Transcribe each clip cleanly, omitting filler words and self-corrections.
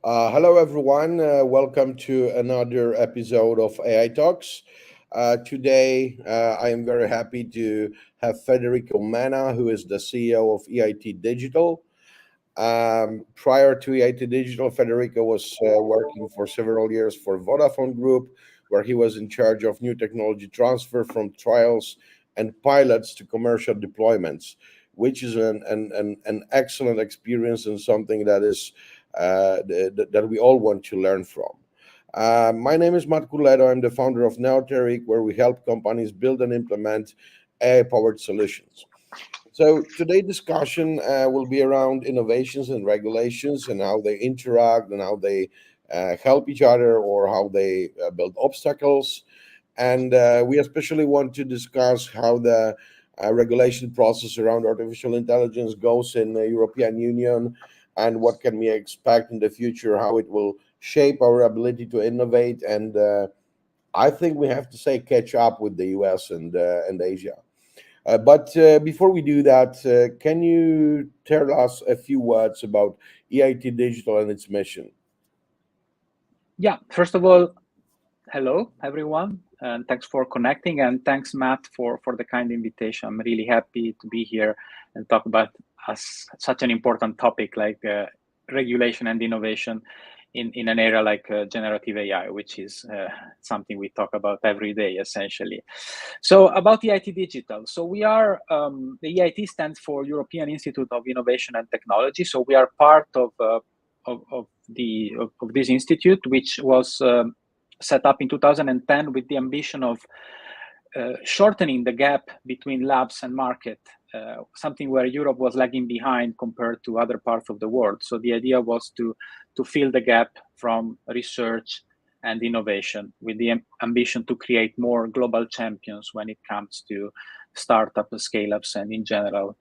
Hello, everyone. Welcome to another episode of AI Talks. Today, I am very happy to have Federico Menna, who is the CEO of EIT Digital. Prior to EIT Digital, Federico was working for several years for Vodafone Group, where he was in charge of new technology transfer from trials and pilots to commercial deployments, which is an excellent experience and something that is that we all want to learn from. My name is Matt Culedo. I'm the founder of Neoteric, where we help companies build and implement AI-powered solutions. So today's discussion will be around innovations and regulations and how they interact and how they help each other or how they build obstacles. And we especially want to discuss how the regulation process around artificial intelligence goes in the European Union and what can we expect in the future, how it will shape our ability to innovate. And I think we have to say catch up with the US and Asia. But before we do that, can you tell us a few words about EIT Digital and its mission? Yeah, first of all, hello, everyone, and thanks for connecting, and thanks, Matt, for the kind invitation. I'm really happy to be here and talk about such an important topic like regulation and innovation in an area like generative AI, which is something we talk about every day, essentially. So about EIT Digital. So we are, the EIT stands for European Institute of Innovation and Technology. So we are part of this institute, which was set up in 2010 with the ambition of shortening the gap between labs and market, something where Europe was lagging behind compared to other parts of the world. So the idea was to fill the gap from research and innovation with the ambition to create more global champions when it comes to startups, scale-ups, and in general,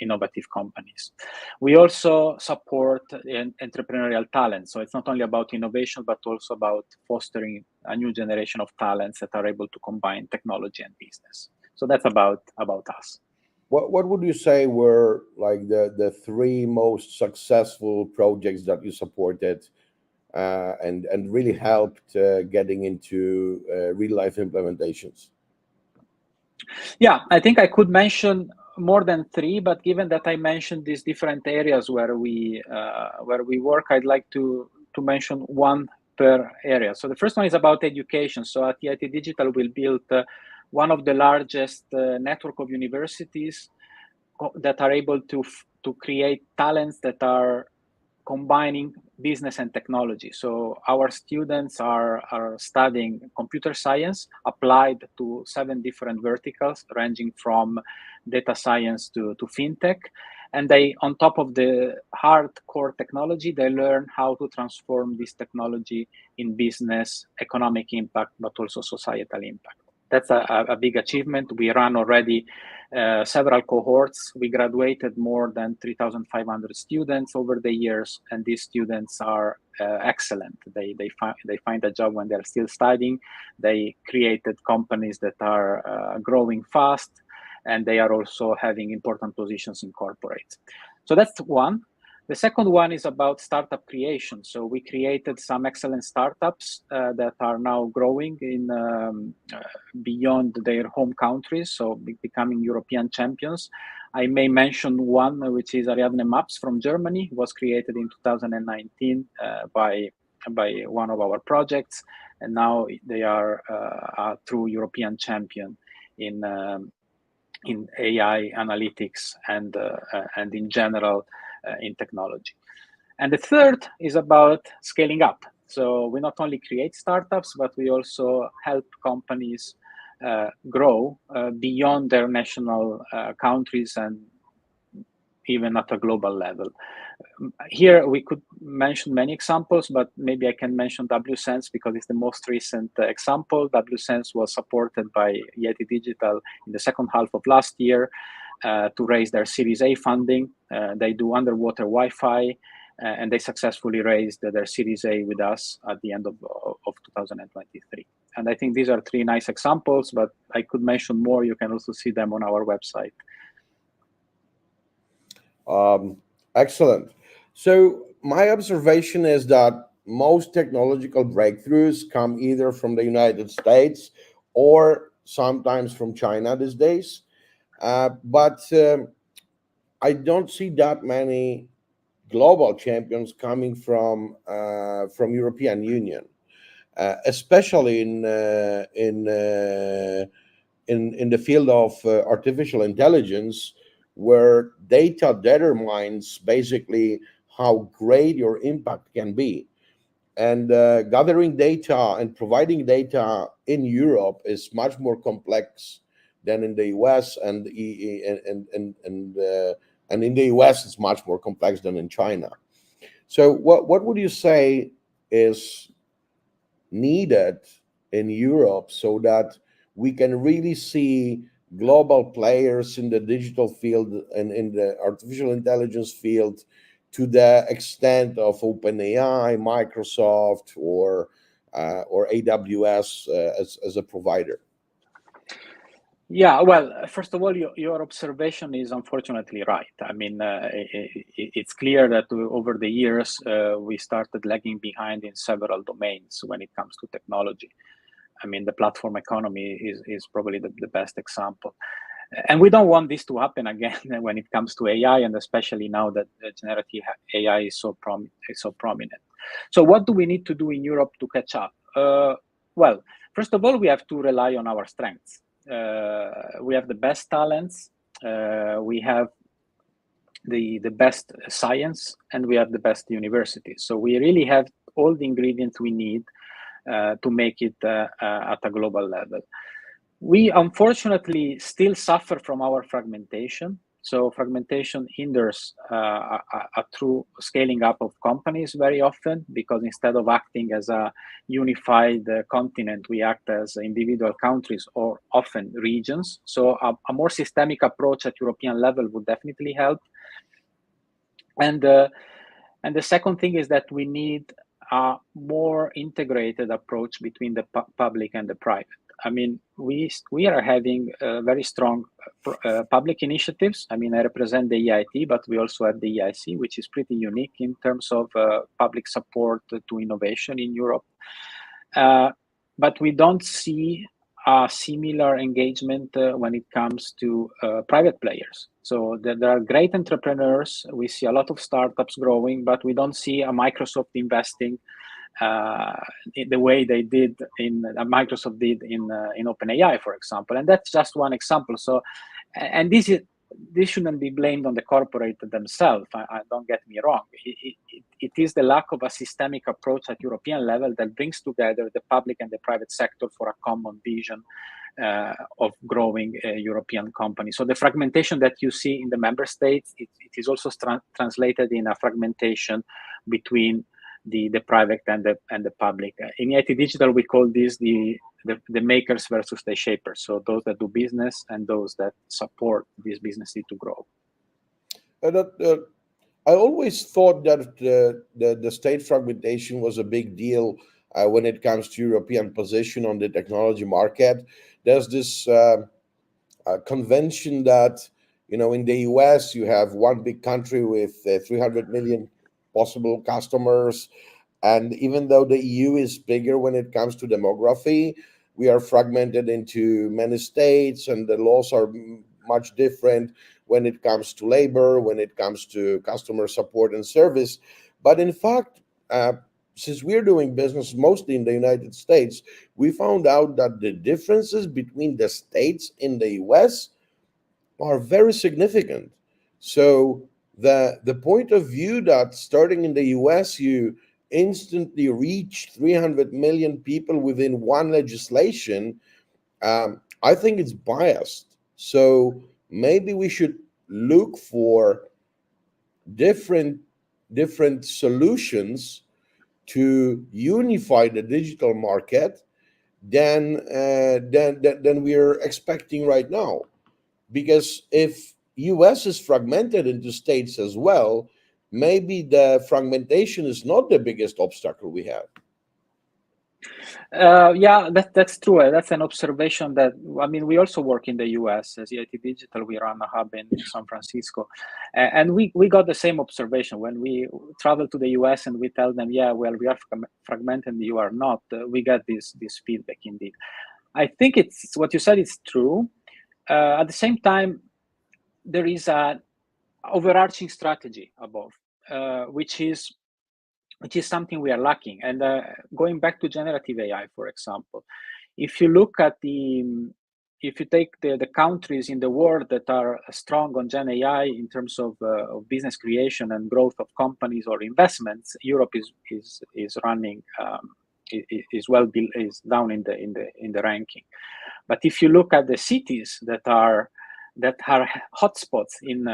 innovative companies. We also support entrepreneurial talent. So it's not only about innovation, but also about fostering a new generation of talents that are able to combine technology and business. So that's about us. What would you say were like the three most successful projects that you supported and really helped getting into real life implementations? Yeah, I think I could mention more than three, but given that I mentioned these different areas where we work, I'd like to mention one per area. So the first one is about education. So at EIT Digital, we built one of the largest network of universities that are able to create talents that are combining business and technology. So our students are studying computer science applied to 7 different verticals, ranging from data science to fintech. And they, on top of the hardcore technology, they learn how to transform this technology in business, economic impact, but also societal impact. That's a big achievement. We ran already several cohorts. We graduated more than 3,500 students over the years, and these students are excellent. They find a job when they're still studying. They created companies that are growing fast, and they are also having important positions in corporates. So that's one. The second one is about startup creation. So we created some excellent startups that are now growing in beyond their home countries, so becoming European champions. I may mention one, which is Ariadne Maps from Germany. It was created in 2019 by one of our projects, and now they are a true European champion in AI analytics and in general in technology. And the third is about scaling up. So we not only create startups, but we also help companies grow beyond their national countries and even at a global level. Here we could mention many examples, but maybe I can mention WSense because it's the most recent example. WSense was supported by EIT Digital in the second half of last year to raise their Series A funding. They do underwater Wi-Fi, and they successfully raised their Series A with us at the end of 2023. And I think these are three nice examples, but I could mention more. You can also see them on our website. Excellent. So My observation is that most technological breakthroughs come either from the United States or sometimes from China these days. But I don't see that many global champions coming from European Union, especially in the field of artificial intelligence, where data determines basically how great your impact can be. And gathering data and providing data in Europe is much more complex than in the US, and in the US it's much more complex than in China. So what would you say is needed in Europe so that we can really see global players in the digital field and in the artificial intelligence field to the extent of OpenAI, Microsoft, or AWS as a provider? Yeah, well, first of all, your observation is unfortunately right. I mean, it's clear that over the years we started lagging behind in several domains when it comes to technology. I mean, the platform economy is probably the best example. And we don't want this to happen again when it comes to AI, and especially now that generative AI is so prominent. So what do we need to do in Europe to catch up? Well, first of all, we have to rely on our strengths. We have the best talents, we have the best science, and we have the best universities. So we really have all the ingredients we need to make it at a global level. We unfortunately still suffer from our fragmentation. So fragmentation hinders a true scaling up of companies very often, because instead of acting as a unified continent, we act as individual countries or often regions. So a more systemic approach at European level would definitely help. And the second thing is that we need a more integrated approach between the public and the private. I mean, we are having very strong public initiatives. I mean, I represent the EIT, but we also have the EIC, which is pretty unique in terms of public support to innovation in Europe. But we don't see a similar engagement when it comes to private players. So there are great entrepreneurs. We see a lot of startups growing, but we don't see a Microsoft investing the way they did Microsoft did in OpenAI, for example. And that's just one example. So, and this shouldn't be blamed on the corporate themselves. I don't get me wrong. It is the lack of a systemic approach at European level that brings together the public and the private sector for a common vision of growing European companies. So the fragmentation that you see in the member states, it is also translated in a fragmentation between the private and the public. In IT Digital, we call this the makers versus the shapers. So those that do business and those that support this business need to grow. I always thought that the state fragmentation was a big deal when it comes to European position on the technology market. There's this convention that, in the US, you have one big country with 300 million possible customers. And even though the EU is bigger when it comes to demography, we are fragmented into many states, and the laws are much different when it comes to labor, when it comes to customer support and service. But in fact, since we're doing business mostly in the United States, we found out that the differences between the states in the US are very significant. So the point of view that starting in the US, you instantly reach 300 million people within one legislation, I think it's biased. So maybe we should look for different solutions to unify the digital market than we're expecting right now. Because if US is fragmented into states as well, maybe the fragmentation is not the biggest obstacle we have. Yeah, that's true. That's an observation that, I mean, we also work in the US as EIT Digital. We run a hub in San Francisco. And we got the same observation when we travel to the US and we tell them, yeah, well, we are fragmented and you are not. We get this feedback indeed. I think it's what you said is true. At the same time, there is an overarching strategy above, which is something we are lacking. And going back to generative AI, for example, if you look at if you take the countries in the world that are strong on Gen AI in terms of business creation and growth of companies or investments, Europe is running is down in the ranking. But if you look at the cities that are hotspots in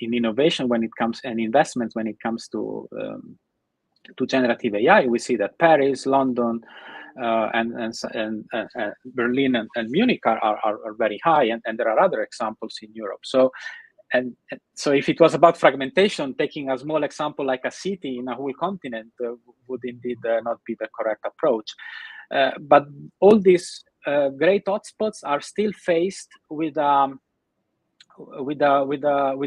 innovation when it comes and investment when it comes to generative AI, we see that Paris, London, and Berlin and Munich are very high, and there are other examples in Europe. So, so if it was about fragmentation, taking a small example like a city in a whole continent would indeed not be the correct approach. But all these great hotspots are still faced with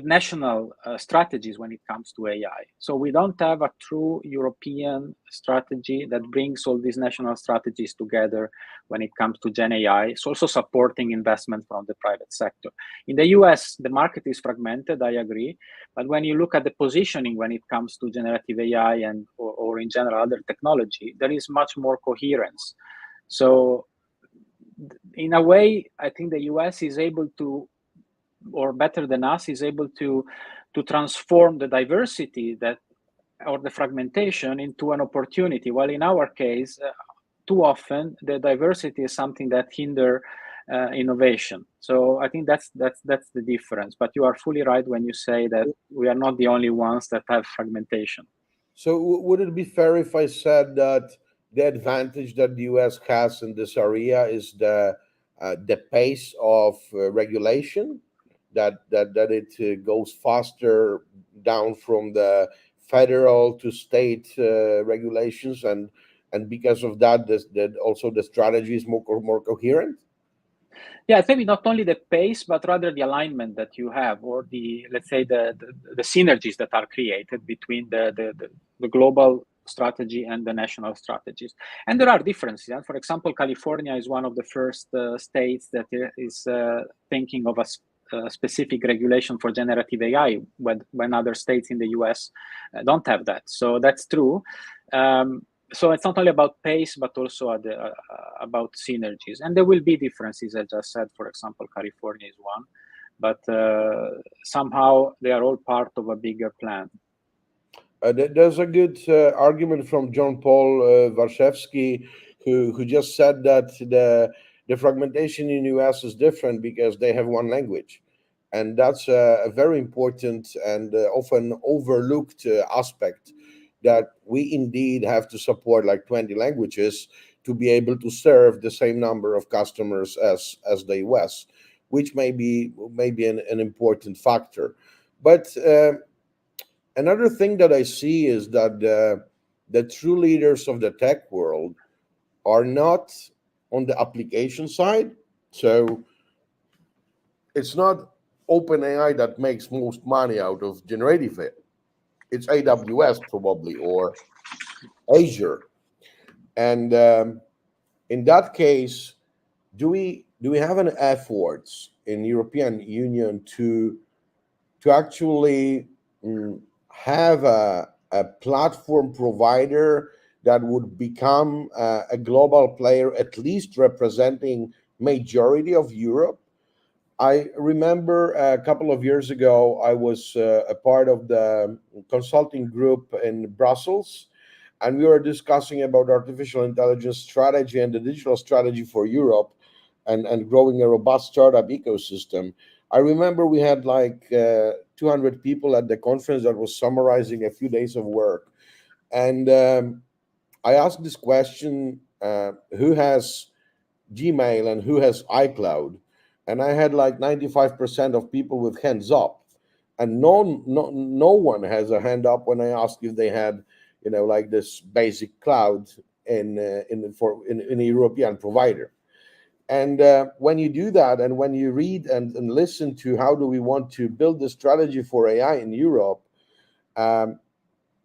national strategies when it comes to AI. So we don't have a true European strategy that brings all these national strategies together when it comes to Gen AI. It's also supporting investment from the private sector. In the US, the market is fragmented, I agree. But when you look at the positioning when it comes to generative AI or in general other technology, there is much more coherence. So in a way, I think the US is able to, or better than us, is able to transform the diversity or the fragmentation into an opportunity. While in our case, too often the diversity is something that hinder innovation. So I think that's the difference. But you are fully right when you say that we are not the only ones that have fragmentation. So would it be fair if I said that the advantage that the US has in this area is the pace of regulation, that it goes faster down from the federal to state regulations, and because of that, that also the strategy is more coherent? Yeah, it's maybe not only the pace, but rather the alignment that you have, or let's say the synergies that are created between the global strategy and the national strategies. And there are differences. Yeah? For example, California is one of the first states that is thinking of a specific regulation for generative AI when other states in the US don't have that. So that's true. So it's not only about pace, but also about synergies. And there will be differences, I just said. For example, California is one, but somehow they are all part of a bigger plan. There's a good argument from John Paul Warshawski, who just said that the fragmentation in US is different because they have one language, and that's a very important and often overlooked aspect, that we indeed have to support like 20 languages to be able to serve the same number of customers as the US, which may be an important factor. But another thing that I see is that the true leaders of the tech world are not on the application side. So it's not OpenAI that makes most money out of generative AI. It's AWS probably, or Azure. And in that case, do we have an efforts in European Union to actually have a platform provider that would become a global player, at least representing majority of Europe? I remember a couple of years ago, I was a part of the consulting group in Brussels, and we were discussing about artificial intelligence strategy and the digital strategy for Europe, and growing a robust startup ecosystem. I remember we had like 200 people at the conference that was summarizing a few days of work. And I asked this question, who has Gmail and who has iCloud? And I had like 95% of people with hands up. And no one has a hand up when I asked if they had, like this basic cloud in a European provider. And when you do that, and when you read and listen to how do we want to build the strategy for AI in Europe, um,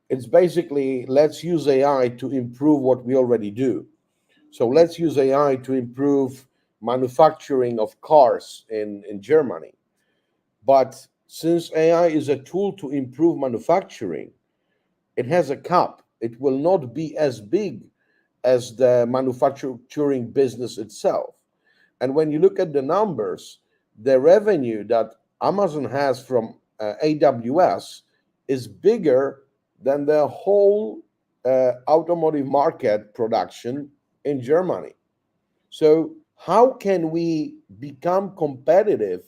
it's basically let's use AI to improve what we already do. So let's use AI to improve manufacturing of cars in Germany. But since AI is a tool to improve manufacturing, it has a cap. It will not be as big as the manufacturing business itself. And when you look at the numbers, the revenue that Amazon has from AWS is bigger than the whole automotive market production in Germany. So, how can we become competitive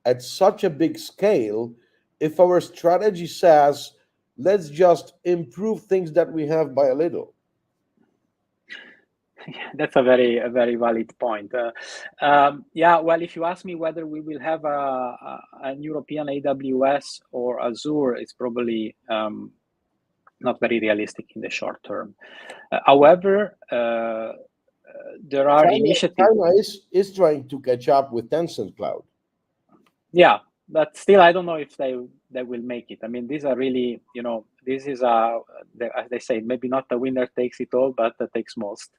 at such a big scale if our strategy says, let's just improve things that we have by a little? That's a very valid point. Yeah, well, if you ask me whether we will have an European AWS or Azure, it's probably not very realistic in the short term. However, there are initiatives. China is trying to catch up with Tencent Cloud. Yeah, but still, I don't know if they will make it. I mean, these are really, this is as they say, maybe not the winner takes it all, but that takes most.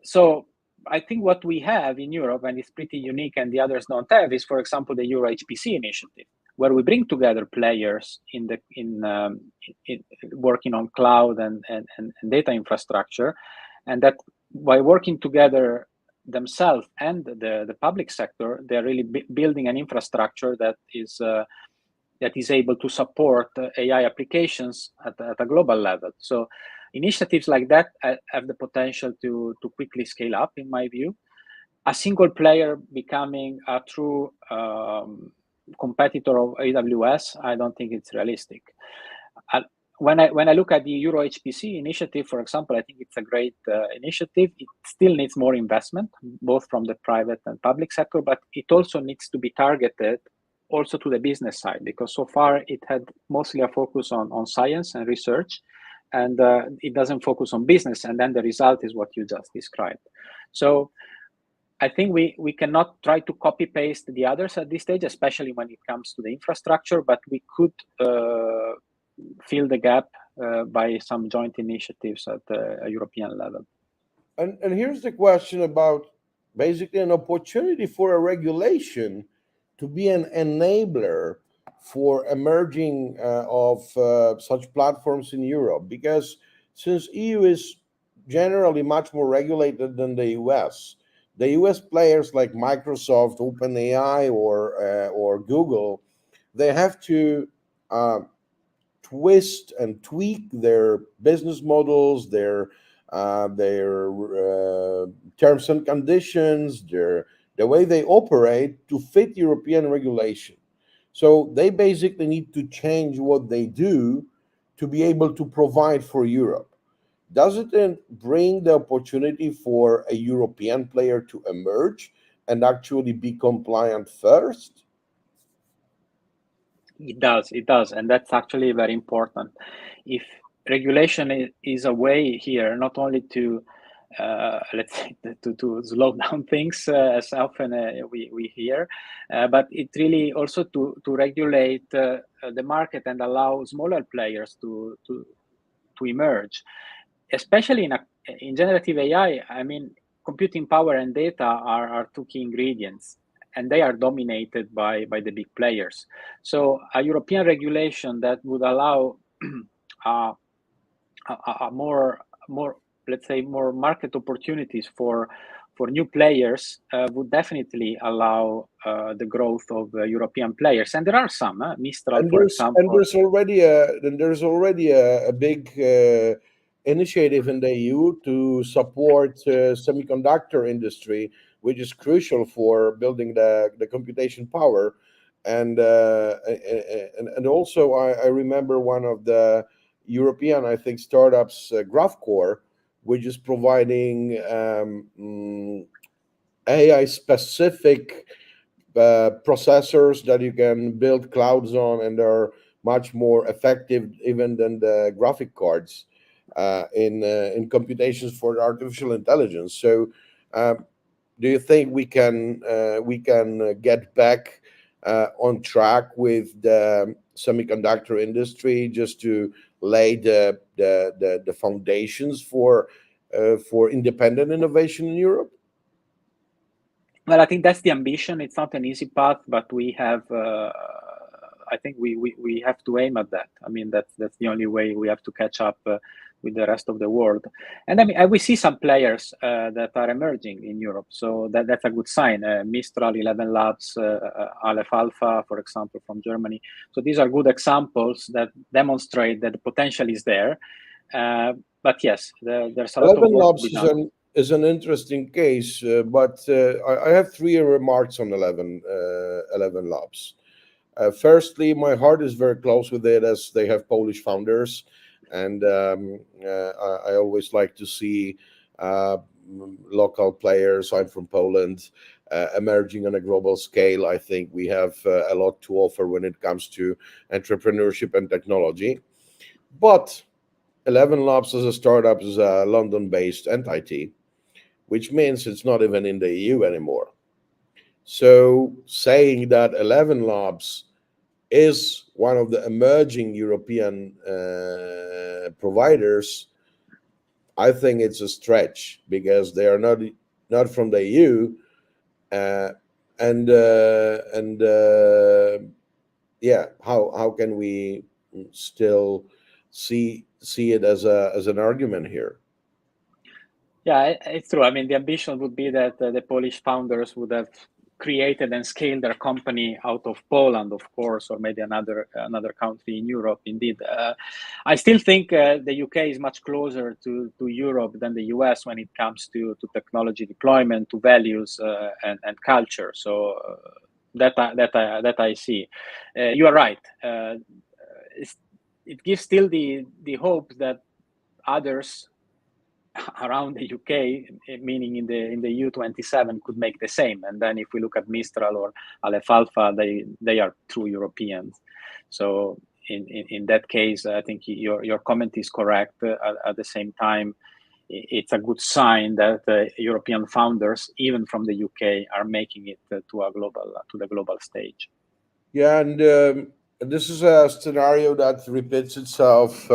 So I think what we have in Europe, and it's pretty unique, and the others don't have, is, for example, the Euro HPC initiative, where we bring together players in working on cloud and data infrastructure, and that by working together themselves and the public sector, they're really building an infrastructure that is able to support AI applications at a global level. So initiatives like that have the potential to quickly scale up, in my view. A single player becoming a true competitor of AWS, I don't think it's realistic. When I look at the Euro HPC initiative, for example, I think it's a great initiative. It still needs more investment, both from the private and public sector, but it also needs to be targeted also to the business side, because so far it had mostly a focus on science and research, and it doesn't focus on business, and then the result is what you just described. So I think we cannot try to copy paste the others at this stage, especially when it comes to the infrastructure, but we could fill the gap by some joint initiatives at a European level. And here's the question about basically an opportunity for a regulation to be an enabler for emerging of such platforms in Europe, because since EU is generally much more regulated than the US, the US players like Microsoft, OpenAI, or Google, they have to twist and tweak their business models, their terms and conditions, the way they operate to fit European regulation. So they basically need to change what they do to be able to provide for Europe. Does it then bring the opportunity for a European player to emerge and actually be compliant first? It does, and that's actually very important. If regulation is a way here, not only to let's say to slow down things as often we hear, but it really also to regulate the market and allow smaller players to emerge, especially in generative AI. I mean, computing power and data are two key ingredients, and they are dominated by the big players. So a European regulation that would allow a more, let's say, more market opportunities for new players would definitely allow the growth of European players. And there are some, Mistral, And for example. there's already a big initiative in the EU to support semiconductor industry, which is crucial for building the computation power. And also I remember one of the European, I think, startups, GraphCore, which is providing AI specific processors that you can build clouds on, and are much more effective even than the graphic cards. in computations for artificial intelligence. So, uh, do you think we can get back on track with the semiconductor industry just to lay the foundations for independent innovation in Europe? Well, I think that's the ambition. It's not an easy path, but we have. I think we have to aim at that. I mean, that's the only way. We have to catch up with the rest of the world. And I mean, we see some players that are emerging in Europe, so that's a good sign. Mistral, 11 Labs, Aleph Alpha, for example, from Germany. So these are good examples that demonstrate that the potential is there. But yes, there's a lot of 11 work to Labs be done. is an interesting case, but I have three remarks on 11 Labs. Firstly, my heart is very close with it as they have Polish founders, and I always like to see local players. I'm from Poland, emerging on a global scale. I think we have a lot to offer when it comes to entrepreneurship and technology. But 11 Labs as a startup is a London-based entity, which means it's not even in the EU anymore. So saying that 11 Labs is one of the emerging European providers, I think it's a stretch because they are not from the EU, uh, and yeah, how can we still see it as an argument here? Yeah, it's true. I mean, the ambition would be that the Polish founders would have created and scaled their company out of Poland, of course, or maybe another country in Europe. Indeed, I still think the UK is much closer to Europe than the US when it comes to technology deployment, to values and culture. So that I see. You are right. It gives still the hope that others around the UK, meaning in the EU27, could make the same. And then if we look at Mistral or Aleph Alpha, they are true Europeans. So in that case, I think your comment is correct. At the same time, it's a good sign that European founders, even from the UK, are making it to the global stage. Yeah, and this is a scenario that repeats itself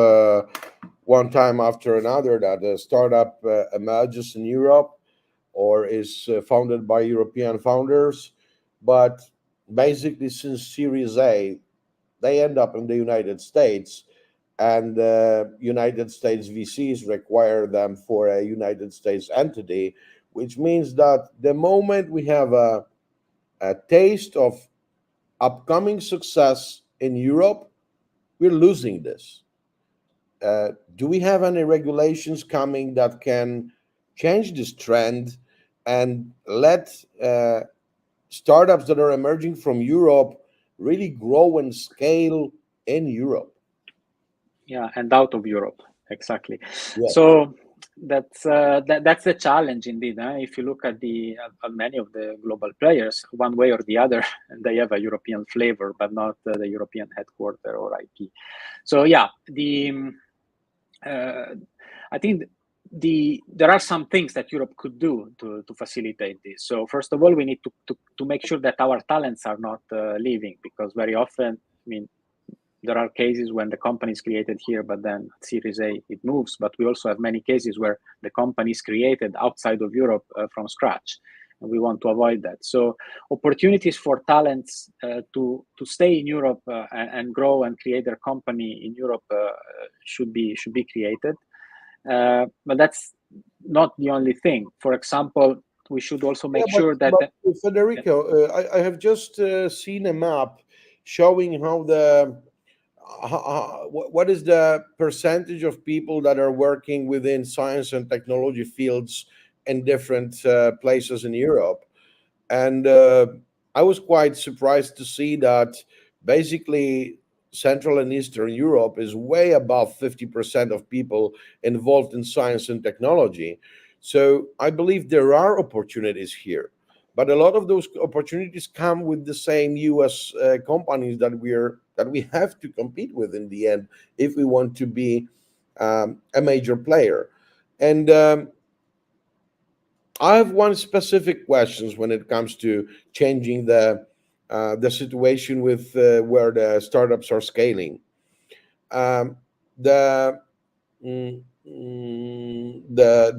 one time after another. That a startup emerges in Europe or is founded by European founders, but basically since Series A, they end up in the United States, and United States VCs require them for a United States entity, which means that the moment we have a taste of upcoming success in Europe, we're losing this. Do we have any regulations coming that can change this trend and let startups that are emerging from Europe really grow and scale in Europe? Yeah, and out of Europe, exactly. Yes. So that's the challenge indeed. If you look at many of the global players, one way or the other, they have a European flavor, but not the European headquarter or IP. So yeah, I think there are some things that Europe could do to facilitate this. So first of all, we need to make sure that our talents are not leaving, because very often, I mean, there are cases when the company is created here, but then at Series A it moves. But we also have many cases where the company is created outside of Europe from scratch, and we want to avoid that. So opportunities for talents to stay in Europe and grow and create their company in Europe should be created. But that's not the only thing. For example, we should also Yeah, make sure that but Federico, I have just seen a map showing how what is the percentage of people that are working within science and technology fields in different places in Europe. And I was quite surprised to see that basically Central and Eastern Europe is way above 50% of people involved in science and technology. So I believe there are opportunities here. But a lot of those opportunities come with the same US companies that we have to compete with in the end if we want to be a major player. And I have one specific questions when it comes to changing the situation with where the startups are scaling. Um, the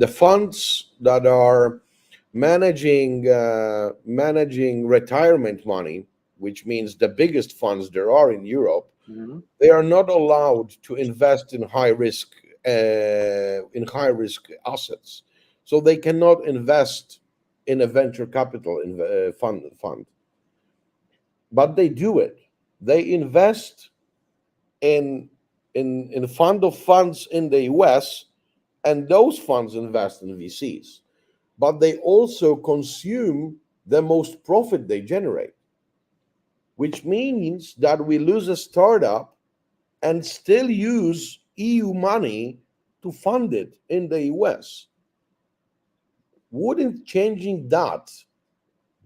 the funds that are managing retirement money, which means the biggest funds there are in Europe, Mhm. they are not allowed to invest in high risk assets, so they cannot invest in a venture capital fund, but they do it. They invest in in fund of funds in the US, and those funds invest in VCs, but they also consume the most profit they generate, which means that we lose a startup and still use EU money to fund it in the US. Wouldn't changing that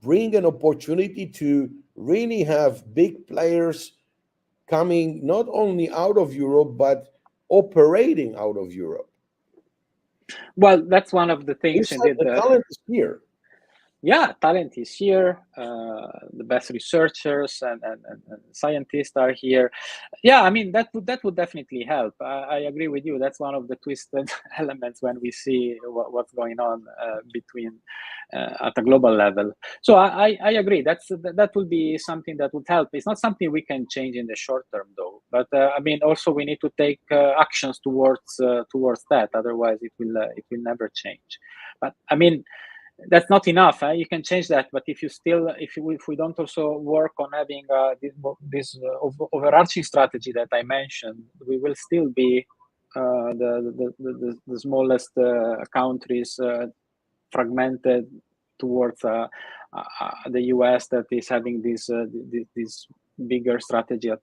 bring an opportunity to really have big players coming not only out of Europe, but operating out of Europe? Well, that's one of the You things said indeed. the talent is here. Yeah, talent is here. The best researchers and scientists are here. Yeah, I mean that would definitely help. I agree with you. That's one of the twisted elements when we see what's going on between at a global level. So I agree. That would be something that would help. It's not something we can change in the short term, though. But I mean, also we need to take actions towards that. Otherwise, it will never change. But I mean, that's not enough. You can change that, but if we don't also work on having this overarching strategy that I mentioned, we will still be the smallest countries, fragmented towards the US that is having this bigger strategy at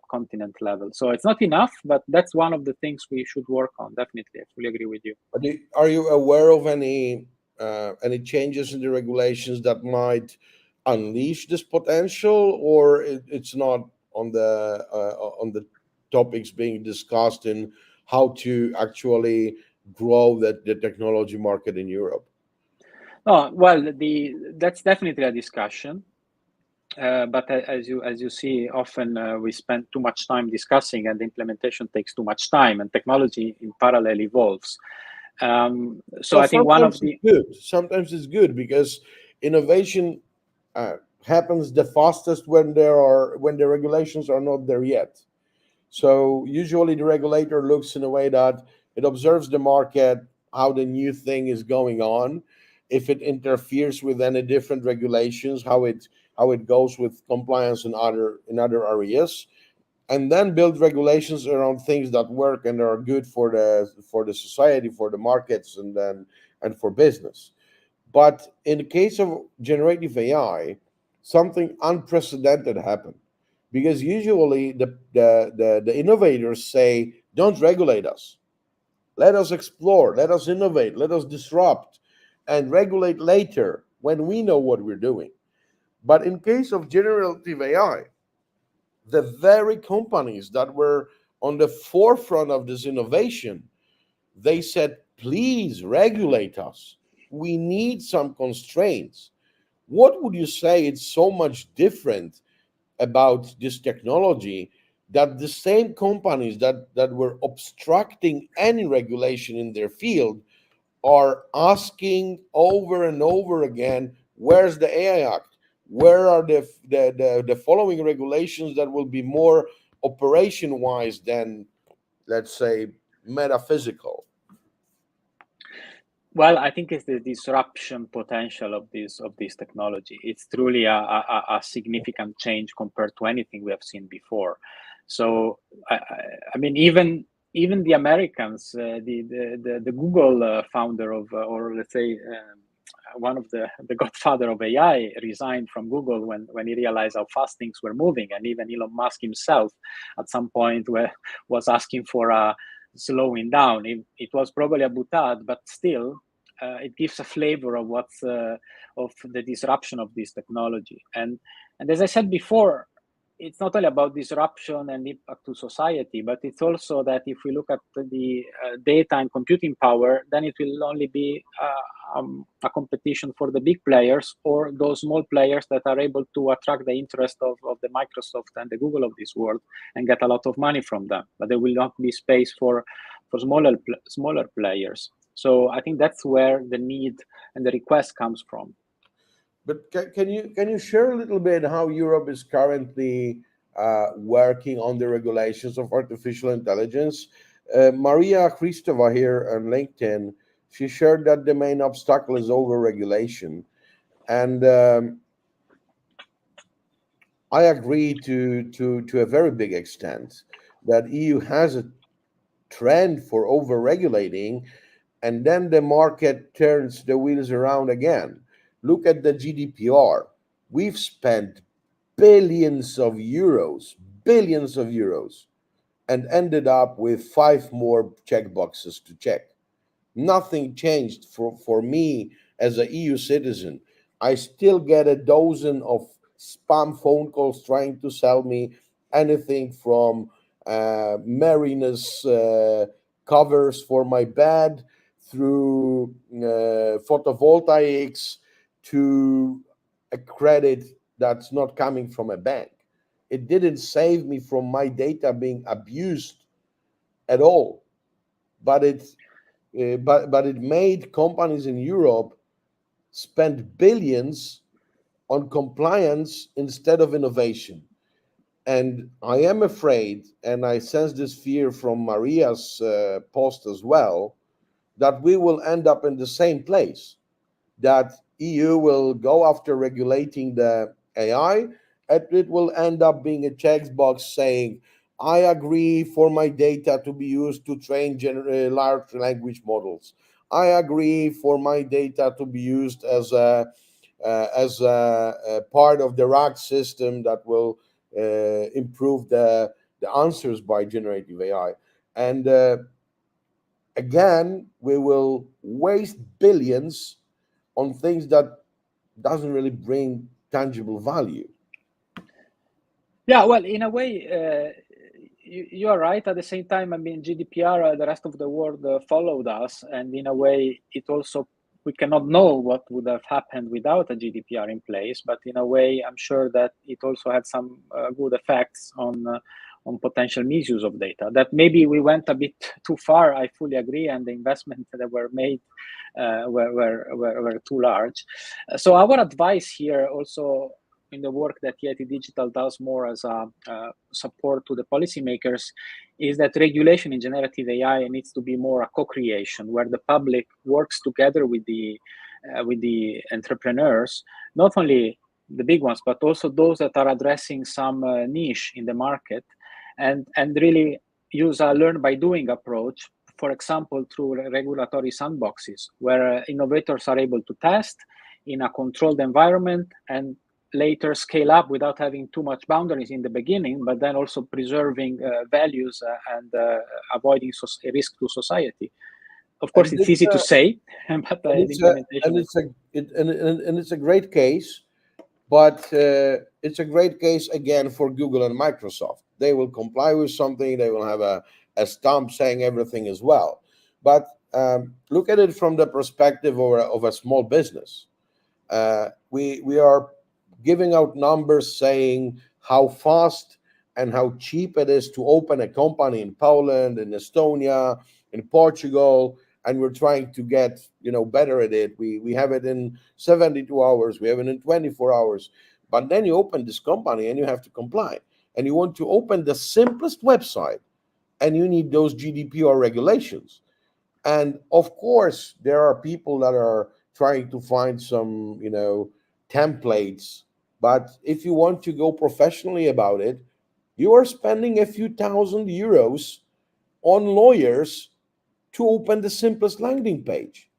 continent level. So it's not enough, but that's one of the things we should work on. Definitely, I fully agree with you. Are you aware of any changes in the regulations that might unleash this potential, or it's not on the topics being discussed in how to actually grow the technology market in Europe? Oh, well, that's definitely a discussion. But as you see, often we spend too much time discussing, and the implementation takes too much time, and technology in parallel evolves. So Well, I think one sometimes of it's the good. Sometimes it's good because innovation happens the fastest when the regulations are not there yet. So usually the regulator looks in a way that it observes the market, how the new thing is going on, if it interferes with any different regulations, how it goes with compliance in other areas, and then build regulations around things that work and are good for the society, for the markets, and for business. But in the case of generative AI, something unprecedented happened, because usually the innovators say, don't regulate us. Let us explore, let us innovate, let us disrupt, and regulate later when we know what we're doing. But in case of generative AI, the very companies that were on the forefront of this innovation, they said, please regulate us. We need some constraints. What would you say it's so much different about this technology that the same companies that were obstructing any regulation in their field are asking over and over again, where's the AI Act? Where are the following regulations that will be more operation wise than, let's say, metaphysical? Well, I think it's the disruption potential of this technology. It's truly a significant change compared to anything we have seen before. So I mean, even the Americans, the Google founder or let's say one of the godfather of AI, resigned from Google when he realized how fast things were moving, and even Elon Musk himself, at some point, was asking for a slowing down. It was probably a boutade, but still, it gives a flavor of of the disruption of this technology. And as I said before, it's not only about disruption and impact to society, but it's also that if we look at the data and computing power, then it will only be a competition for the big players or those small players that are able to attract the interest of the Microsoft and the Google of this world and get a lot of money from them. But there will not be space for smaller players. So I think that's where the need and the request comes from. But can you share a little bit how Europe is currently working on the regulations of artificial intelligence? Maria Christova here on LinkedIn, she shared that the main obstacle is over-regulation, and I agree to a very big extent that EU has a trend for over-regulating, and then the market turns the wheels around again. Look at the GDPR. We've spent billions of euros, and ended up with five more checkboxes to check. Nothing changed for me as a EU citizen. I still get a dozen of spam phone calls trying to sell me anything from Marinus covers for my bed through photovoltaics to a credit that's not coming from a bank. It didn't save me from my data being abused at all, but it made companies in Europe spend billions on compliance instead of innovation. And I am afraid, and I sense this fear from Maria's post as well, that we will end up in the same place. That EU will go after regulating the AI, and it will end up being a checkbox saying, I agree for my data to be used to train large language models. I agree for my data to be used as a part of the RAG system that will improve the answers by generative AI. And again, we will waste billions on things that doesn't really bring tangible value. Yeah, well, in a way, you are right. At the same time, I mean, GDPR, the rest of the world followed us, and in a way, it also we cannot know what would have happened without a GDPR in place. But in a way, I'm sure that it also had some good effects on potential misuse of data. That maybe we went a bit too far. I fully agree, and the investments that were made were too large. So our advice here also in the work that Yeti Digital does more as a support to the policymakers is that regulation in generative AI needs to be more a co-creation where the public works together with the entrepreneurs, not only the big ones, but also those that are addressing some niche in the market, and really use a learn by doing approach. For example, through regulatory sandboxes, where innovators are able to test in a controlled environment and later scale up without having too much boundaries in the beginning, but then also preserving values and avoiding risk to society. Of course, And it's this, easy to say, but the and it's a implementation and is. it's a it, and it's a great case, but it's a great case again for Google and Microsoft. They will comply with something. They will have a stamp saying everything is well. But look at it from the perspective of a small business. We are giving out numbers saying how fast and how cheap it is to open a company in Poland, in Estonia, in Portugal, and we're trying to get better at it. We have it in 72 hours, we have it in 24 hours, but then you open this company and you have to comply, and you want to open the simplest website, and you need those GDPR regulations. And of course, there are people that are trying to find some, templates. But if you want to go professionally about it, you are spending a few thousand euros on lawyers to open the simplest landing page.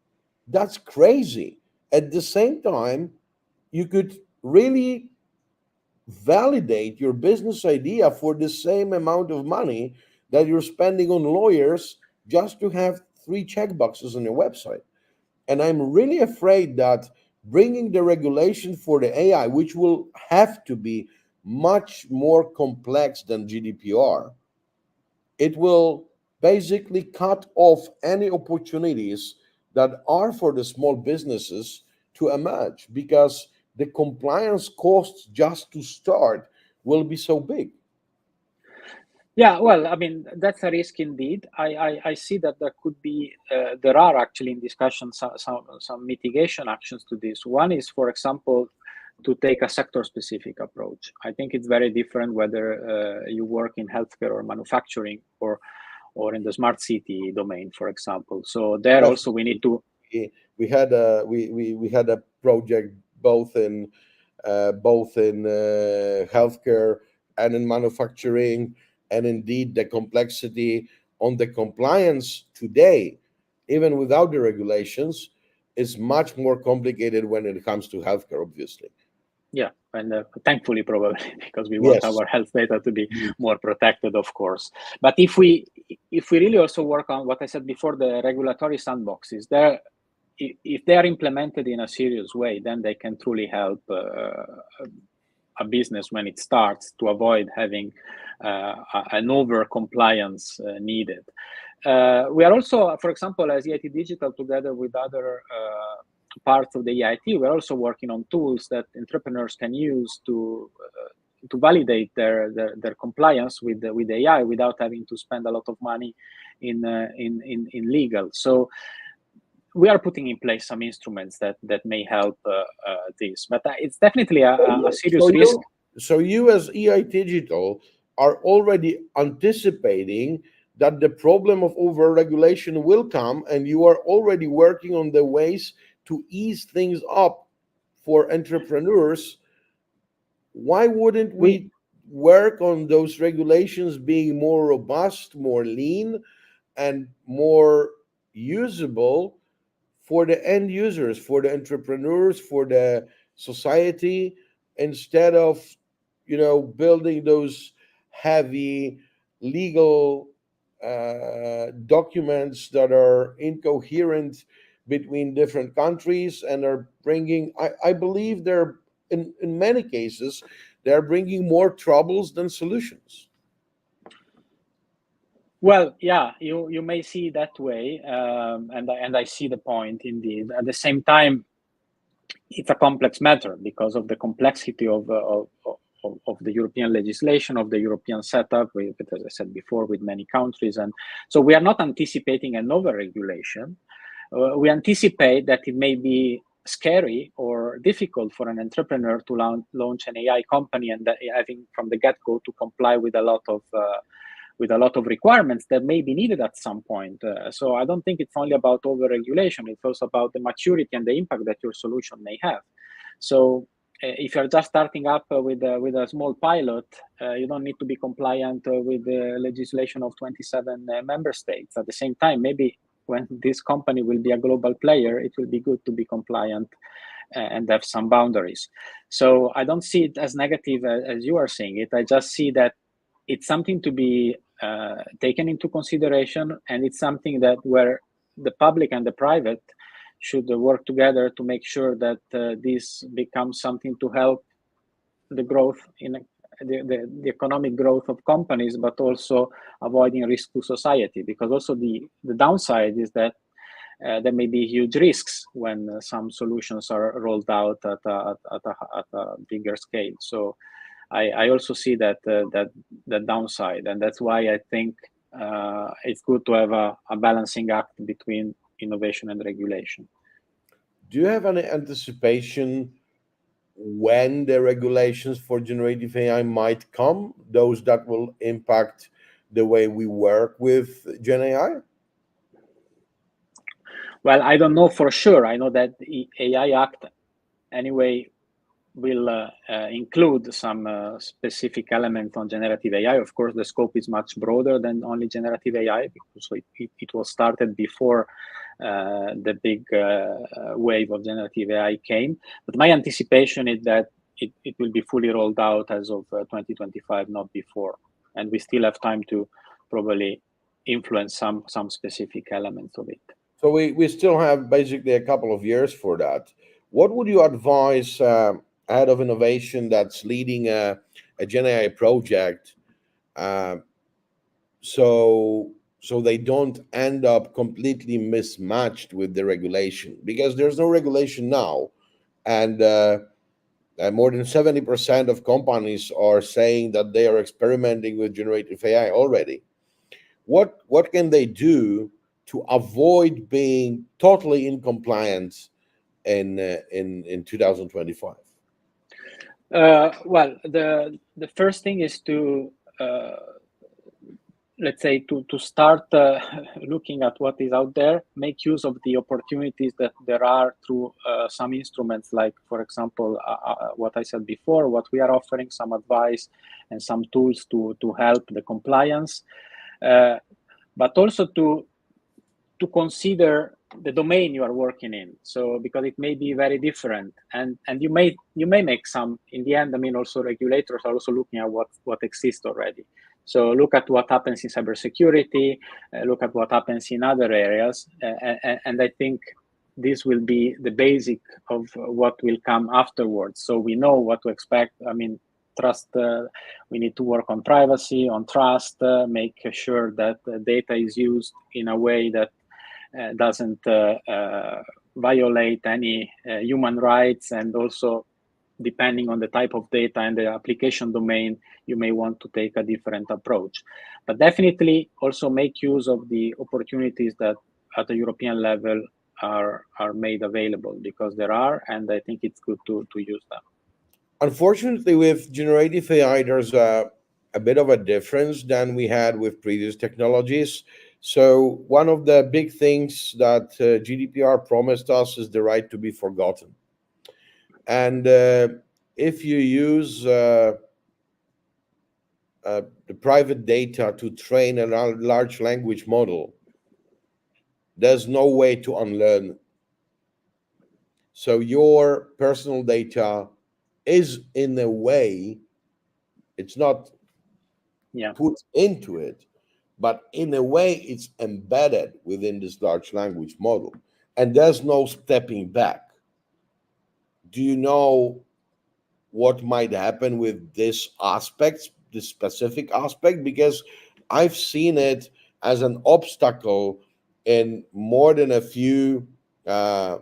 That's crazy. At the same time, you could really validate your business idea for the same amount of money that you're spending on lawyers just to have three checkboxes on your website. And I'm really afraid that bringing the regulation for the AI, which will have to be much more complex than GDPR. It will basically cut off any opportunities that are for the small businesses to emerge because the compliance costs just to start will be so big. Yeah, well, I mean, that's a risk indeed. I see that there are actually in discussion some mitigation actions to this. One is, for example, to take a sector-specific approach. I think it's very different whether you work in healthcare or manufacturing or in the smart city domain, for example. So there also we need to. We had a project both in healthcare and in manufacturing, and indeed the complexity on the compliance today, even without the regulations, is much more complicated when it comes to healthcare, obviously. Yeah, and thankfully, probably because we want Yes. our health data to be more protected, of course. But if we really also work on what I said before, the regulatory sandboxes, there, if they are implemented in a serious way, then they can truly help a business when it starts to avoid having an over compliance needed. We are also, for example, as EIT Digital, together with other parts of the EIT, we're also working on tools that entrepreneurs can use to validate their compliance with AI without having to spend a lot of money in legal. So we are putting in place some instruments that may help this, but it's definitely a serious risk. So you as EIT Digital are already anticipating that the problem of overregulation will come, and you are already working on the ways to ease things up for entrepreneurs. Why wouldn't we work on those regulations being more robust, more lean, and more usable for the end users, for the entrepreneurs, for the society, instead of building those heavy legal documents that are incoherent between different countries and are bringing, I believe they're in many cases they're bringing more troubles than solutions. Well, yeah, you may see that way, and I see the point indeed. At the same time, it's a complex matter because of the complexity of the European legislation, of the European setup, with, as I said before, with many countries. And so we are not anticipating an over-regulation. We anticipate that it may be scary or difficult for an entrepreneur to launch an AI company and having from the get-go to comply with a lot of requirements that may be needed at some point. So I don't think it's only about over-regulation. It's also about the maturity and the impact that your solution may have. So if you're just starting up with a small pilot, you don't need to be compliant with the legislation of 27 member states. At the same time, maybe when this company will be a global player, it will be good to be compliant and have some boundaries. So I don't see it as negative as you are seeing it. I just see that it's something to be taken into consideration, and it's something that where the public and the private should work together to make sure that this becomes something to help the growth in the economic growth of companies, but also avoiding risk to society. Because also the downside is that there may be huge risks when some solutions are rolled out at a bigger scale. So I also see that downside, and that's why I think it's good to have a balancing act between innovation and regulation. Do you have any anticipation when the regulations for generative AI might come, those that will impact the way we work with Gen AI? Well, I don't know for sure. I know that the AI Act anyway will include some specific element on generative AI. Of course, the scope is much broader than only generative AI because it was started before the big wave of generative AI came. But my anticipation is that it will be fully rolled out as of 2025, not before. And we still have time to probably influence some specific elements of it. So we still have basically a couple of years for that. What would you advise head of innovation that's leading a a Gen AI project, uh, so they don't end up completely mismatched with the regulation, because there's no regulation now, and more than 70% of companies are saying that they are experimenting with generative AI already. What can they do to avoid being totally in compliance in 2025? Well, the first thing is to let's say to start looking at what is out there, make use of the opportunities that there are through some instruments, like for example what I said before, what we are offering, some advice and some tools to help the compliance, but also to consider the domain you are working in. So because it may be very different, and you may make some, in the end, I mean, also regulators are also looking at what exists already. So look at what happens in cybersecurity, look at what happens in other areas, and I think this will be the basic of what will come afterwards. So we know what to expect. I mean, trust, we need to work on privacy, on trust, make sure that data is used in a way that doesn't violate any human rights, and also depending on the type of data and the application domain, you may want to take a different approach. But definitely also make use of the opportunities that at the European level are made available, because there are, and I think it's good to use them. Unfortunately, with generative AI, there's a bit of a difference than we had with previous technologies. So, one of the big things that GDPR promised us is the right to be forgotten. And if you use the private data to train a large language model, there's no way to unlearn. So, your personal data is, in a way, it's not put into it, but in a way it's embedded within this large language model, and there's no stepping back. Do you know what might happen with this aspect, this specific aspect? Because I've seen it as an obstacle in more than a few uh,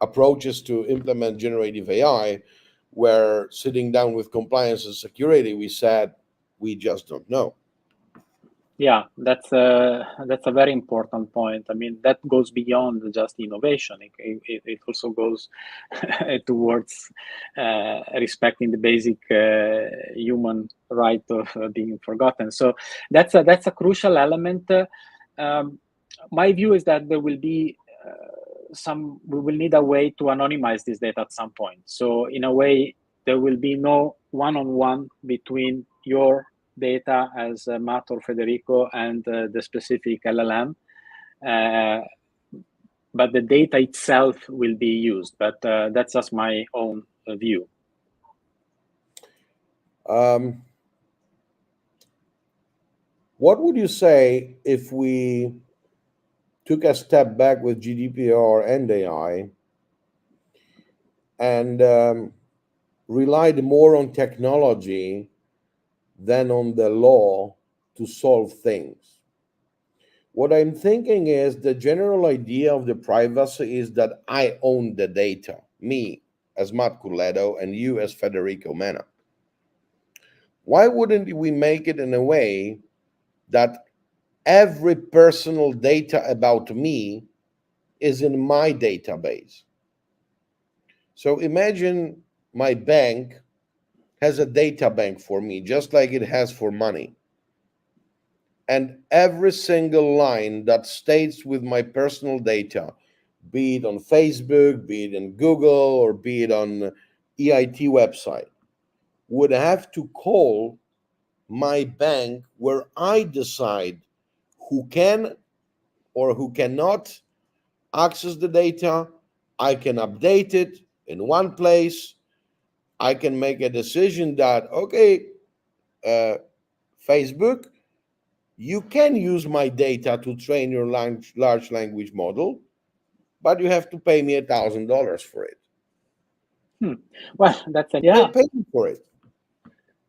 approaches to implement generative AI, where sitting down with compliance and security, we said we just don't know. Yeah, that's a very important point. I mean, that goes beyond just innovation. It also goes towards respecting the basic human right of being forgotten. So that's a crucial element. My view is that there will be we will need a way to anonymize this data at some point. So in a way, there will be no one-on-one between your data as Matt or Federico and the specific LLM, but the data itself will be used. But that's just my own view. What would you say if we took a step back with GDPR and AI and relied more on technology than on the law to solve things? What I'm thinking is the general idea of the privacy is that I own the data, me as Matt Culedo and you as Federico Menna. Why wouldn't we make it in a way that every personal data about me is in my database? So imagine my bank has a data bank for me, just like it has for money. And every single line that stays with my personal data, be it on Facebook, be it in Google, or be it on EIT website, would have to call my bank, where I decide who can or who cannot access the data. I can update it in one place. I can make a decision that, okay, uh, Facebook, you can use my data to train your large language model, but you have to pay me $1,000 for it. Well, that's Pay me for it.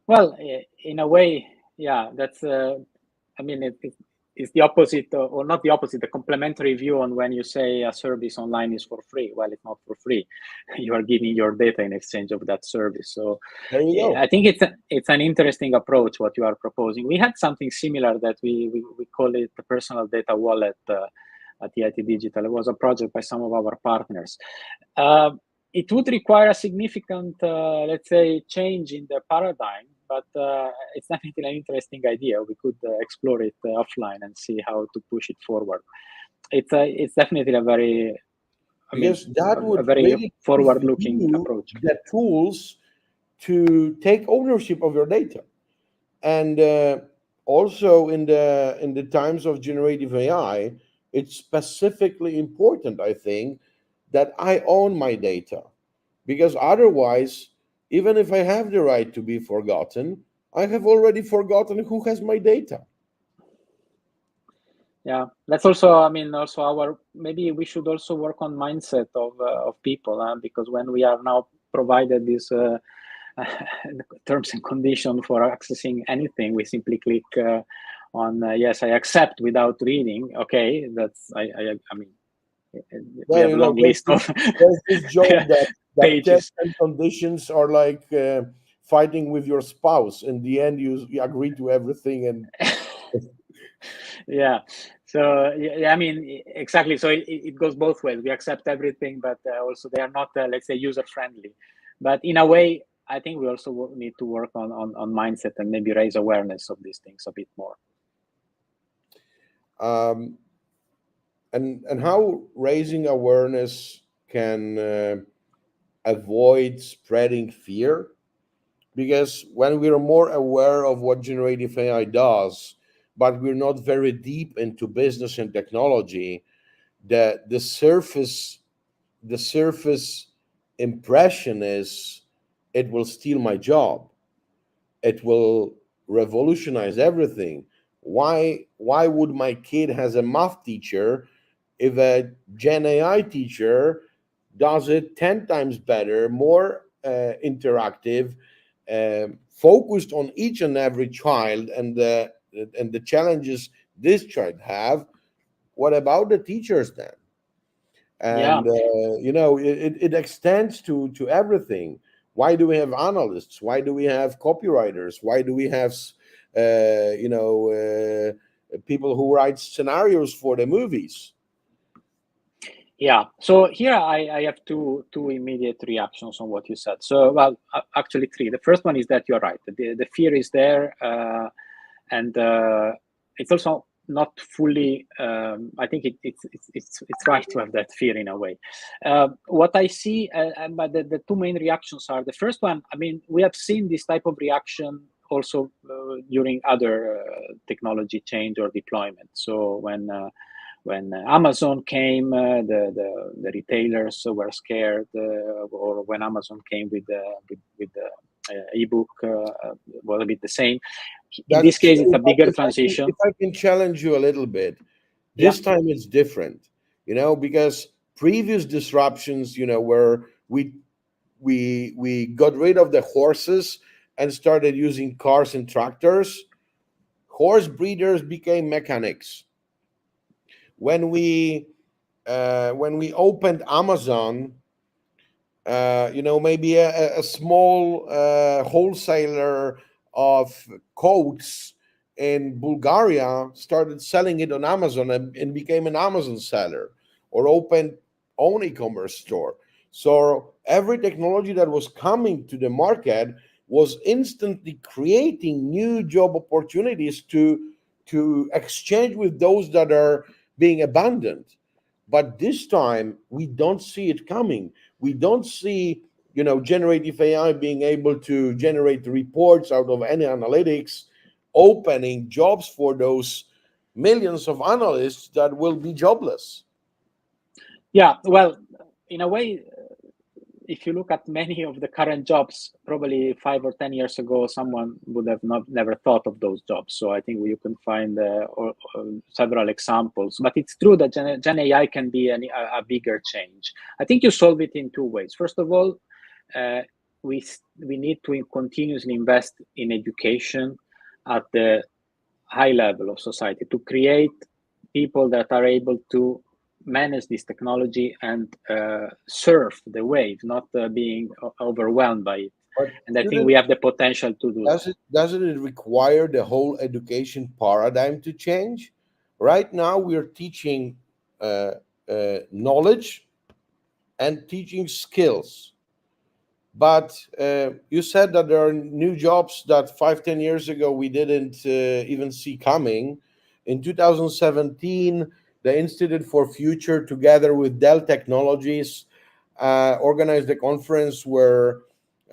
Well, in a way, yeah, that's. I mean, it's the opposite, or not the opposite, the complementary view on when you say a service online is for free. Well, it's not for free. You are giving your data in exchange of that service. So, There you go. I think it's an interesting approach what you are proposing. We had something similar that we call it the personal data wallet at EIT Digital. It was a project by some of our partners. It would require a significant, let's say, change in the paradigm, but it's definitely an interesting idea. We could explore it offline and see how to push it forward. It's definitely a very, I mean, Because that a would very really give forward-looking you approach. the tools to take ownership of your data. And also in the times of generative AI, it's specifically important, I think, that I own my data, because otherwise, even if I have the right to be forgotten, I have already forgotten who has my data. Yeah, that's also, I mean, also our, maybe we should also work on mindset of people, because when we are now provided this terms and condition for accessing anything, we simply click on yes, I accept without reading. Okay, that's I mean, we Well, have a long there's list of there's this joke that terms pages. and conditions are like fighting with your spouse. In the end, you agree to everything, and Yeah, so yeah, I mean, exactly. So it goes both ways. We accept everything, but also they are not, let's say, user friendly. But in a way, I think we also need to work on mindset and maybe raise awareness of these things a bit more. um, and how raising awareness can avoid spreading fear, because when we're more aware of what generative AI does, but we're not very deep into business and technology, the surface impression is it will steal my job, it will revolutionize everything. Why would my kid has a math teacher if a gen AI teacher does it 10 times better, more interactive, focused on each and every child and the challenges this child have? What about the teachers then? Yeah, And it extends to everything. Why do we have analysts? Why do we have copywriters? Why do we have people who write scenarios for the movies? yeah. So here I have two immediate reactions on what you said. So, well, actually three. The first one is that you're right. The fear is there, and it's also not fully. I think it's right to have that fear in a way. What I see, but the two main reactions are, the first one. I mean, we have seen this type of reaction also during other technology change or deployment. So when Amazon came, the retailers were scared, or when Amazon came with the ebook, was a bit the same. In That's this case, it's true. a But bigger if transition. I can challenge you a little bit, Yeah, this time it's different, because previous disruptions, where we got rid of the horses and started using cars and tractors. Horse breeders became mechanics. When we opened Amazon, maybe a small wholesaler of coats in Bulgaria started selling it on Amazon and became an Amazon seller, or opened own e-commerce store. So every technology that was coming to the market was instantly creating new job opportunities to exchange with those that are being abandoned. But this time we don't see it coming. We don't see generative AI being able to generate reports out of any analytics, opening jobs for those millions of analysts that will be jobless. yeah. Well, in a way, if you look at many of the current jobs, probably 5 or 10 years ago, someone would have never thought of those jobs. So I think you can find several examples. But it's true that Gen AI can be a bigger change. I think you solve it in two ways. First of all, we need to continuously invest in education at the high level of society to create people that are able to manage this technology and surf the wave, not being overwhelmed by it. But And I think shouldn't we have the potential to do that. doesn't it require the whole education paradigm to change? Right now, we're teaching uh, knowledge and teaching skills. But you said that there are new jobs that 5, 10 years ago we didn't even see coming. In 2017, the Institute for Future, together with Dell Technologies, organized a conference where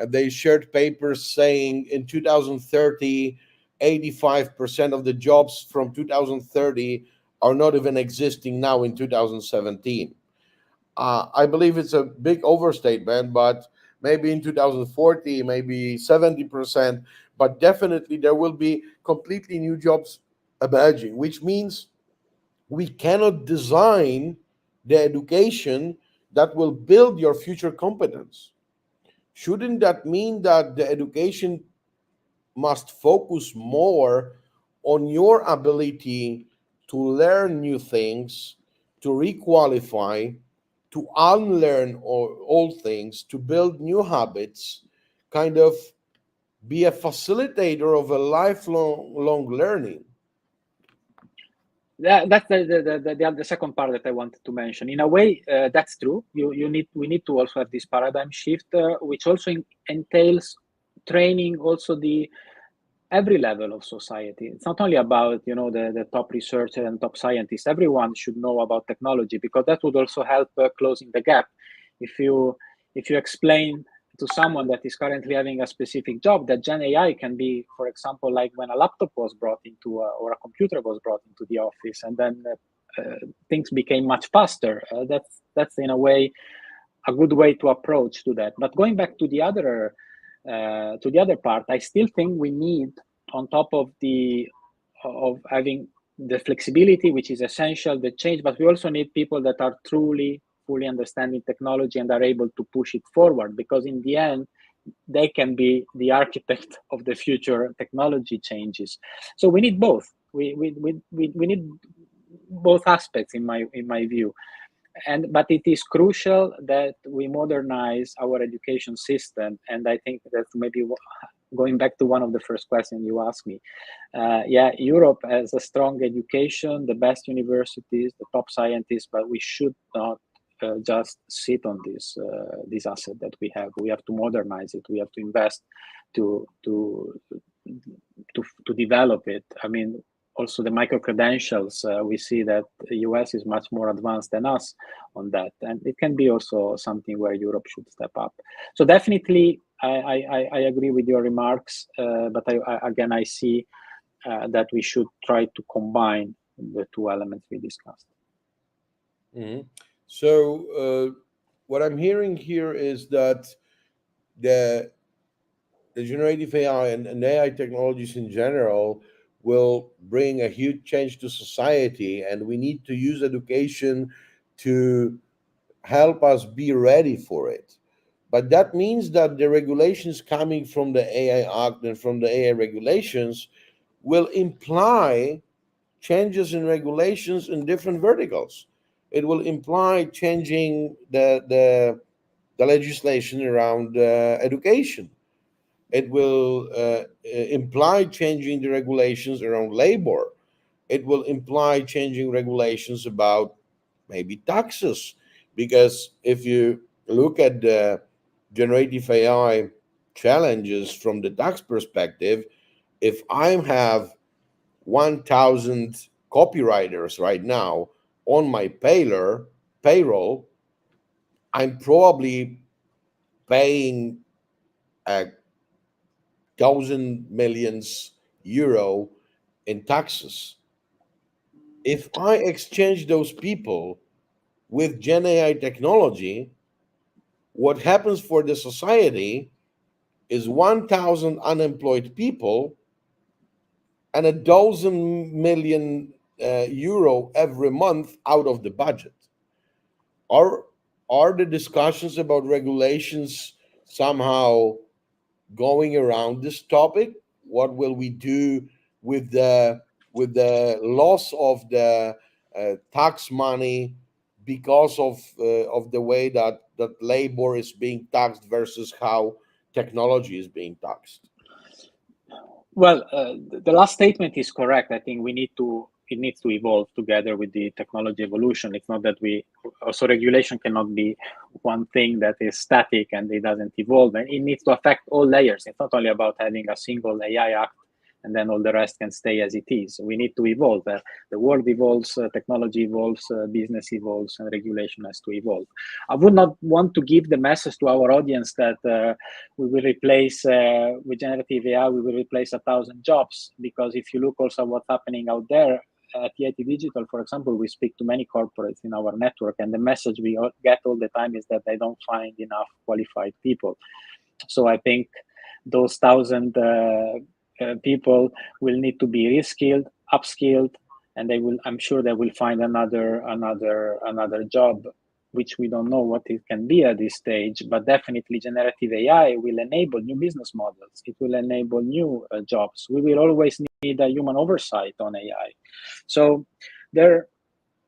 they shared papers saying in 2030, 85% of the jobs from 2030 are not even existing now in 2017. I believe it's a big overstatement, but maybe in 2040, maybe 70%, but definitely there will be completely new jobs emerging, which means we cannot design the education that will build your future competence. Shouldn't that mean that the education must focus more on your ability to learn new things, to requalify, to unlearn old things, to build new habits, kind of be a facilitator of a lifelong long learning? That's the second part that I wanted to mention. In a way, that's true. We need to also have this paradigm shift, which also entails training also the every level of society. It's not only about the top researcher and top scientists. Everyone should know about technology, because that would also help closing the gap. If you explain to someone that is currently having a specific job that Gen AI can be, for example, like when a laptop was brought into or a computer was brought into the office, and then things became much faster. That's in a way a good way to approach to that. But going back to the other part, I still think we need, on top of having the flexibility, which is essential, the change, but we also need people that are truly fully understanding technology and are able to push it forward, because in the end they can be the architect of the future technology changes. So we need both. We need both aspects in my view. But it is crucial that we modernize our education system. And I think that maybe going back to one of the first questions you asked me, Europe has a strong education, the best universities, the top scientists, but we should not just sit on this asset that we have. We have to modernize it. We have to invest to develop it. I mean, also the micro credentials, we see that the US is much more advanced than us on that, and it can be also something where Europe should step up. So definitely, I agree with your remarks, but I see that we should try to combine the two elements we discussed. Mhm. So, what I'm hearing here is that the the generative AI and AI technologies in general will bring a huge change to society, and we need to use education to help us be ready for it. But that means that the regulations coming from the AI Act and from the AI regulations will imply changes in regulations in different verticals. It will imply changing the legislation around education. It will imply changing the regulations around labor. It will imply changing regulations about maybe taxes. Because if you look at the generative AI challenges from the tax perspective, if I have 1,000 copywriters right now on my payroll, I'm probably paying a thousand millions euro in taxes. If I exchange those people with Gen AI technology, what happens for the society is 1,000 unemployed people and a dozen million euro every month out of the budget. Are are the discussions about regulations somehow going around this topic? What will we do with the loss of the tax money because of the way that labor is being taxed versus how technology is being taxed? Well, the last statement is correct. I think it needs to evolve together with the technology evolution. It's not that also regulation cannot be one thing that is static and it doesn't evolve. And it needs to affect all layers. It's not only about having a single AI act and then all the rest can stay as it is. We need to evolve. The world evolves, technology evolves, business evolves, and regulation has to evolve. I would not want to give the message to our audience that we will replace, with generative AI, we will replace 1,000 jobs, because if you look also what's happening out there, at EIT Digital, for example, we speak to many corporates in our network, and the message we get all the time is that they don't find enough qualified people. So I think those 1,000 people will need to be reskilled, upskilled, and I'm sure they will find another job, which we don't know what it can be at this stage. But definitely generative AI will enable new business models. It will enable new jobs. We will always need a human oversight on AI. So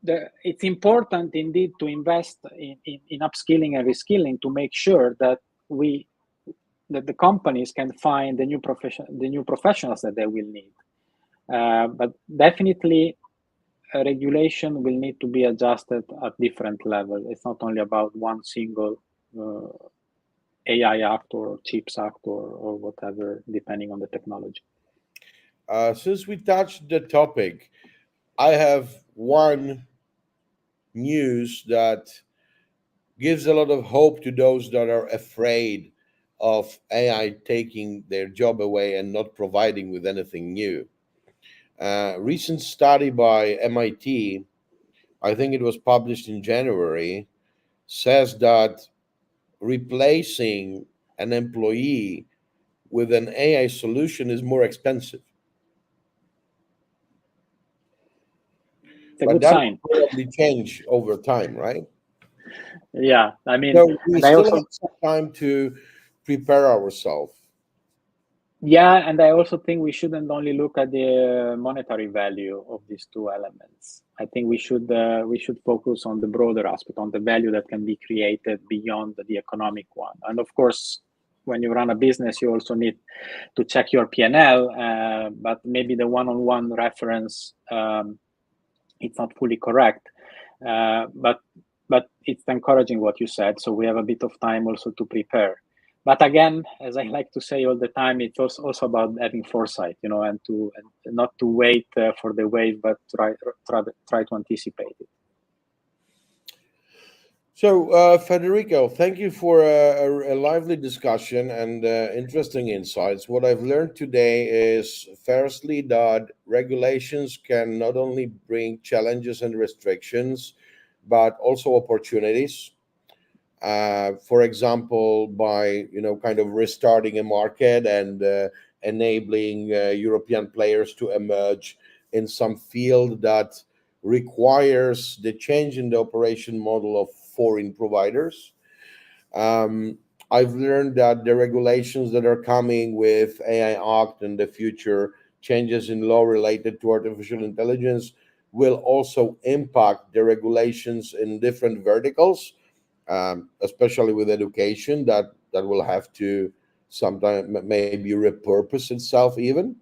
it's important indeed to invest in upskilling and reskilling to make sure that the companies can find the new professionals that they will need. But definitely regulation will need to be adjusted at different levels. It's not only about one single AI act or CHIPS Act or whatever, depending on the technology. Since we touched the topic, I have one news that gives a lot of hope to those that are afraid of AI taking their job away and not providing with anything new. Recent study by MIT, I think it was published in January, says that replacing an employee with an AI solution is more expensive. It's a But good that sign. will probably change over time, right? Yeah, I mean, So we and I still have also some time to prepare ourselves. Yeah, and I also think we shouldn't only look at the monetary value of these two elements. I think we should focus on the broader aspect, on the value that can be created beyond the economic one. And of course, when you run a business, you also need to check your P&L, but maybe the one-on-one reference it's not fully correct. But it's encouraging what you said. So we have a bit of time also to prepare. But again, as I like to say all the time, it's also about having foresight, and not to wait for the wave, but try to anticipate it. So, Federico, thank you for a lively discussion and interesting insights. What I've learned today is, firstly, that regulations can not only bring challenges and restrictions, but also opportunities. For example, by kind of restarting a market and enabling European players to emerge in some field that requires the change in the operation model of foreign providers. Um, I've learned that the regulations that are coming with AI Act and the future changes in law related to artificial intelligence will also impact the regulations in different verticals, especially with education that will have to sometime maybe repurpose itself even.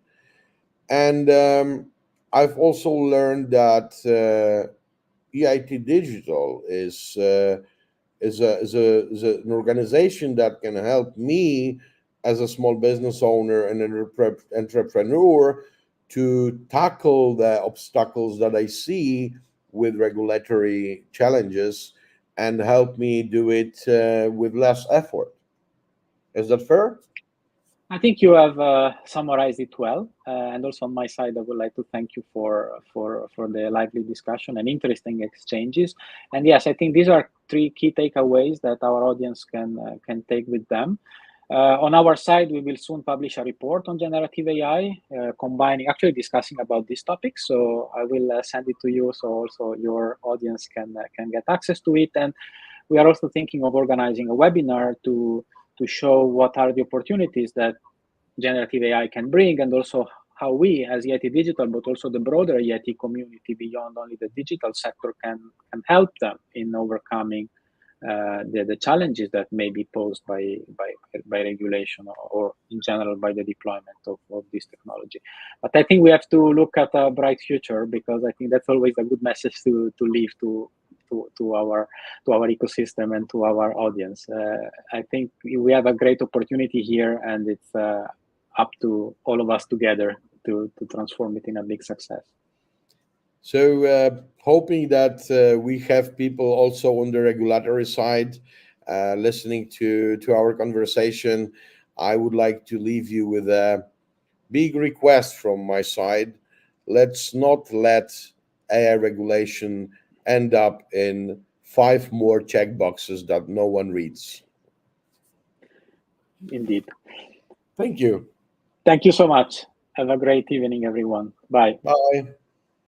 And I've also learned that EIT Digital is an organization that can help me as a small business owner and entrepreneur to tackle the obstacles that I see with regulatory challenges and help me do it with less effort. Is that fair? I think you have summarized it well, and also on my side, I would like to thank you for the lively discussion and interesting exchanges. And yes, I think these are three key takeaways that our audience can take with them. On our side, we will soon publish a report on generative AI, actually discussing about this topic. So I will send it to you, so also your audience can get access to it. And we are also thinking of organizing a webinar to show what are the opportunities that generative AI can bring, and also how we as EIT Digital, but also the broader EIT community beyond only the digital sector can help them in overcoming the challenges that may be posed by regulation or in general by the deployment of this technology. But I think we have to look at a bright future, because I think that's always a good message to leave to our ecosystem and to our audience. I think we have a great opportunity here, and it's up to all of us together to transform it in a big success. So hoping that we have people also on the regulatory side listening to our conversation, I would like to leave you with a big request from my side. Let's not let AI regulation end up in 5 more checkboxes that no one reads. Indeed. Thank you. Thank you so much. Have a great evening, everyone. Bye. Bye.